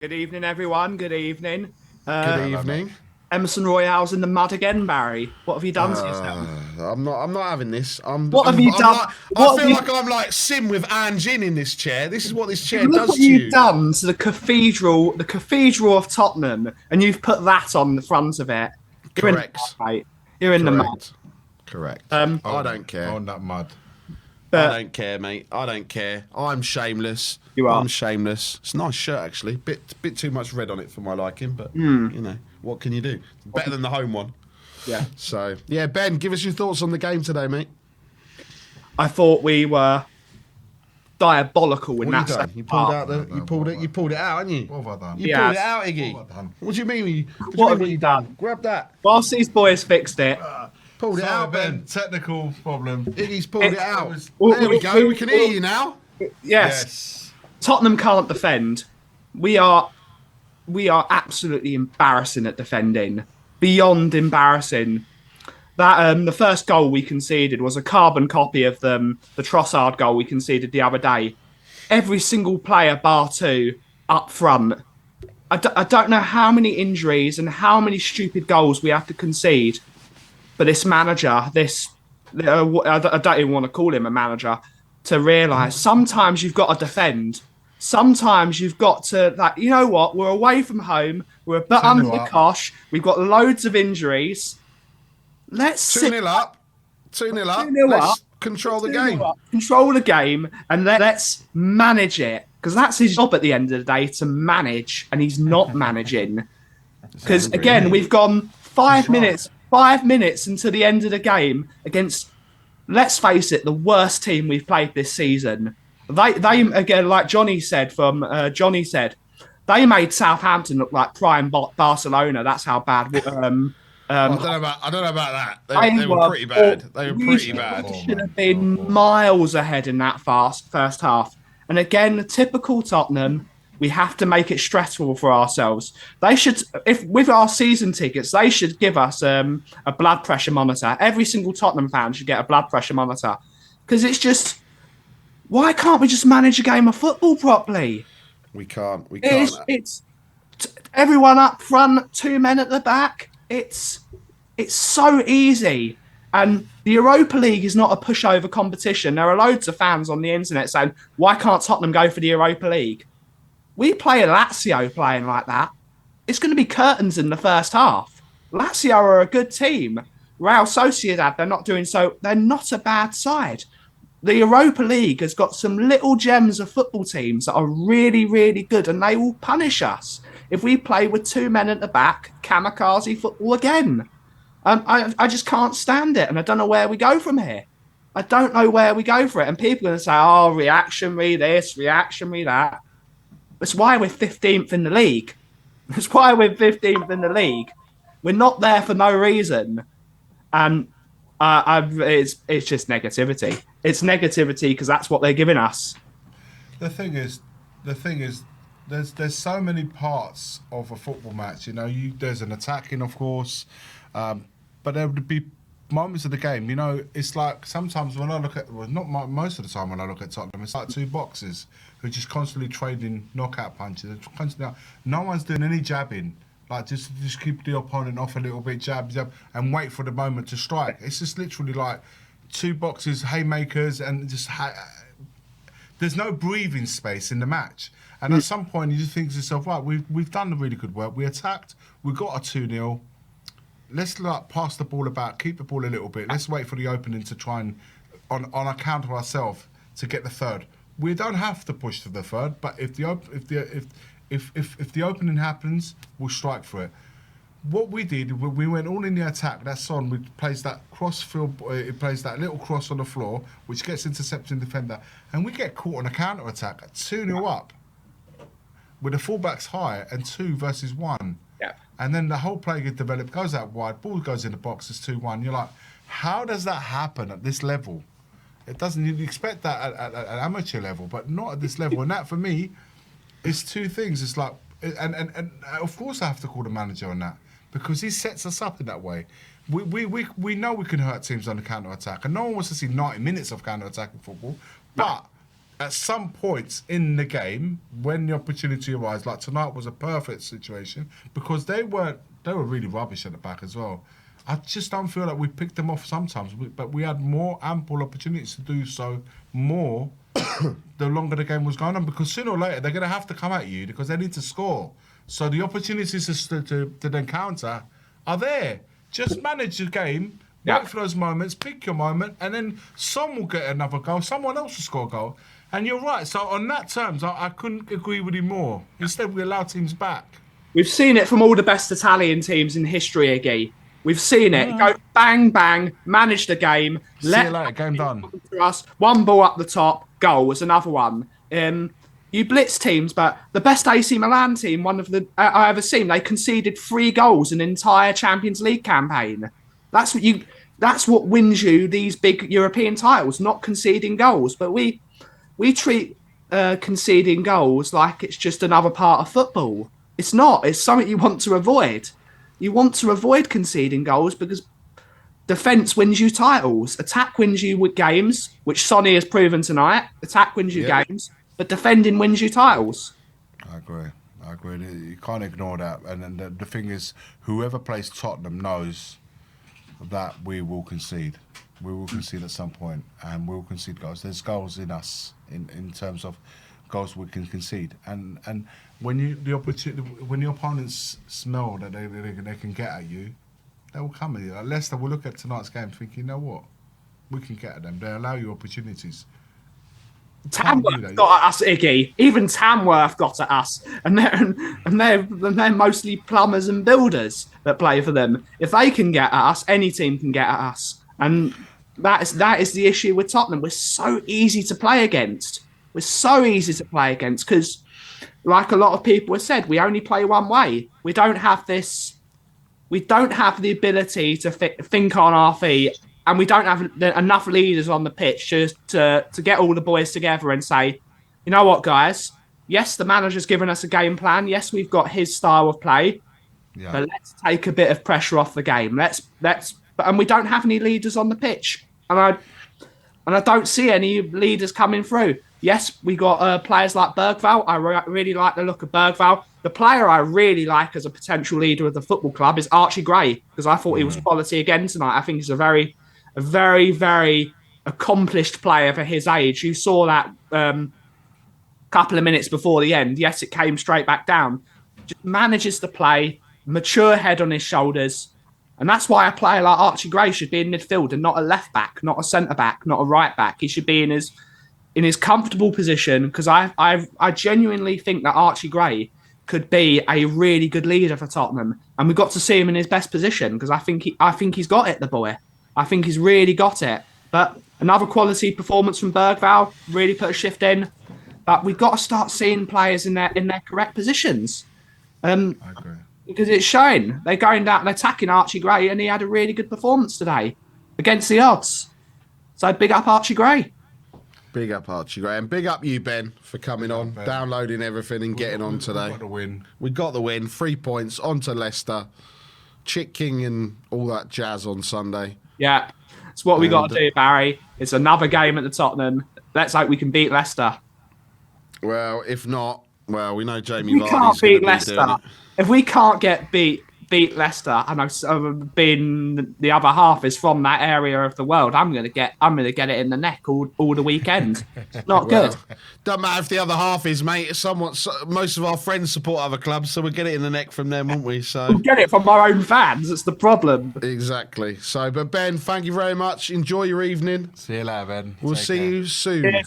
Good evening, everyone. Good evening. Good Hello, mate. evening. Emerson Royale's in the mud again, Barry. What have you done to yourself? I'm not having this. What have you I'm done? like, I What have feel you like I'm like Sim with Anne Jin in this chair. This is what this chair look what does to you've you. done to the cathedral of Tottenham, and you've put that on the front of it. You're in the Correct. mud, mate. You're in the mud. Correct. Correct. Um, I Own don't it. care. Own that mud. I but don't care, mate. I don't care. I'm shameless. you I'm are. shameless. It's a nice shirt, actually. Bit too much red on it for my liking, but Hmm. you know what can you do? Better than the home one. Yeah. So yeah, Ben, give us your thoughts on the game today, mate. I thought we were diabolical in What you that done? second You pulled half. out the. You pulled it. You pulled it out, haven't you? What have I done? You pulled it Yes. out, What Iggy. have I done? What do you mean? What do you What mean? have What you you done? done? Grab that. Whilst these boys fixed it, Pulled it Sorry, out, Ben. Ben. Technical problem. Iggy's pulled it out. was- There we go. We can hear you now. yes, Yes. Tottenham can't defend. We are we are absolutely embarrassing at defending, beyond embarrassing. That the first goal we conceded was a carbon copy of the Trossard goal we conceded the other day. Every single player, bar two, up front. I don't know how many injuries and how many stupid goals we have to concede. But this manager, I don't even want to call him a manager, to realise sometimes you've got to defend. Sometimes you've got to, like, you know what? We're away from home. We're a bit 2 under 0 the up. cosh. We've got loads of injuries. Let's 2 sit 0 up. 2 0 2 up. 0 up, Let's control the 2 0 game. up, control the game, and let's manage it. Because that's his job at the end of the day, to manage, and he's not managing. Because angry, isn't again, he? we've gone He's right. 5 minutes into the end of the game against, let's face it, the worst team we've played this season. They again, like Johnny said, they made Southampton look like prime Barcelona. That's how bad. Well, I don't know about that. They They were were. pretty bad. They were We pretty should, They were bad. poor, should have man. They were been poor. miles ahead in that first half. And again, typical Tottenham. We have to make it stressful for ourselves. They should, if with our season tickets, they should give us a blood pressure monitor. Every single Tottenham fan should get a blood pressure monitor because it's just, why can't we just manage a game of football properly? We can't. We can't. It's everyone up front, two men at the back. It's so easy. And the Europa League is not a pushover competition. There are loads of fans on the internet saying, why can't Tottenham go for the Europa League? We play a Lazio playing like that. It's going to be curtains in the first half. Lazio are a good team. Real Sociedad, they're not doing so. They're not a bad side. The Europa League has got some little gems of football teams that are really, really good, and they will punish us if we play with two men at the back, kamikaze football again. I just can't stand it, and I don't know where we go from here. I don't know where we go for it. And people are going to say, oh, reactionary this, reactionary that. That's why we're 15th in the league. That's why we're 15th in the league. We're not there for no reason. And it's just negativity. It's negativity because that's what they're giving us. The thing is, there's so many parts of a football match. You know, there's an attacking, of course, but there would be moments of the game. You know, it's like sometimes when I look at, well, not most of the time when I look at Tottenham, it's like two boxers who are just constantly trading knockout punches. They're constantly, no one's doing any jabbing. Like just keep the opponent off a little bit, jab, and wait for the moment to strike. It's just literally like two boxes, haymakers, and just there's no breathing space in the match. And at some point, you just think to yourself, right, we've done the really good work. We attacked, we got a 2-0. Let's like pass the ball about, keep the ball a little bit. Let's wait for the opening to try and on account of ourselves to get the third. We don't have to push to the third, but if the opening happens, we'll strike for it. What we did, we went all in the attack. That's on. We plays that cross field. It plays that little cross on the floor, which gets intercepting defender, and we get caught on a counter attack at 2-0 up, with the fullbacks high and 2 versus 1. Yeah. And then the whole play gets developed, goes out wide, ball goes in the box, it's 2-1. You're like, how does that happen at this level? It doesn't. You'd expect that at an amateur level, but not at this level. And that for me is two things. It's like, and of course I have to call the manager on that because he sets us up in that way. We know we can hurt teams on the counter attack, and no one wants to see 90 minutes of counter attacking football. But at some points in the game, when the opportunity arises, like tonight was a perfect situation because they were really rubbish at the back as well. I just don't feel like we picked them off sometimes, but we had more ample opportunities to do so more the longer the game was going on, because sooner or later they're going to have to come at you because they need to score. So the opportunities to then counter are there. Just manage the game, wait for those moments, pick your moment, and then some will get another goal, someone else will score a goal. And you're right. So on that terms, I couldn't agree with you more. Instead, we allow teams back. We've seen it from all the best Italian teams in history, Iggy. We've seen it. Go bang, bang, manage the game. See you later, game done. Us, one ball up the top, goal was another one. You blitz teams, but the best AC Milan team, one of the I ever seen, they conceded 3 goals an entire Champions League campaign. That's what wins you these big European titles, not conceding goals. But we treat conceding goals like it's just another part of football. It's not. It's something you want to avoid. You want to avoid conceding goals because defence wins you titles. Attack wins you with games, which Sonny has proven tonight. Attack wins you games, but defending wins you titles. I agree. You can't ignore that. And then the thing is, whoever plays Tottenham knows that we will concede. We will concede at some point, and we will concede goals. There's goals in us in terms of goals we can concede. And when when your opponents smell that they can get at you, they will come at you. Like Leicester will look at tonight's game thinking, you know what, we can get at them. They allow you opportunities. Tamworth got at us, Iggy. Even Tamworth got at us, and they're mostly plumbers and builders that play for them. If they can get at us, any team can get at us, and that is the issue with Tottenham. We're so easy to play against. Because, like a lot of people have said, we only play one way. We don't have this. We don't have the ability to think on our feet. And we don't have enough leaders on the pitch to get all the boys together and say, you know what, guys? Yes, the manager's given us a game plan. Yes, we've got his style of play. Yeah. But let's take a bit of pressure off the game. And we don't have any leaders on the pitch. And I don't see any leaders coming through. Yes, we got players like Bergvall. I really like the look of Bergvall. The player I really like as a potential leader of the football club is Archie Gray, because I thought he was quality again tonight. I think he's a very, very accomplished player for his age. You saw that couple of minutes before the end. Yes, it came straight back down. Just manages to play, mature head on his shoulders. And that's why a player like Archie Gray should be in midfield and not a left back, not a centre back, not a right back. He should be in his comfortable position, because I genuinely think that Archie Gray could be a really good leader for Tottenham. And we got to see him in his best position, because I think he's got it, the boy. I think he's really got it. But another quality performance from Bergvall, really put a shift in. But we've got to start seeing players in their correct positions. I agree. Because it's showing. They're going down and attacking Archie Gray, and he had a really good performance today against the odds. So big up Archie Gray. Big up Archie Gray. And big up you, Ben, for coming on, downloading everything and getting on today. We got the win. We got the win. 3 points onto Leicester. Chick King and all that jazz on Sunday. Yeah, it's what we got to do, Barry. It's another game at the Tottenham. Let's hope we can beat Leicester. Well, if not, we know Jamie Vardy's can't beat Leicester. It. If we can't beat Leicester, and I've been the other half is from that area of the world, I'm gonna get it in the neck all the weekend. It's not good. Doesn't matter if the other half is, mate. Most of our friends support other clubs, so we'll get it in the neck from them, won't we? So we'll get it from our own fans. That's the problem. Exactly. So, but Ben, thank you very much. Enjoy your evening. See you later, Ben. We'll see you soon. Cheers.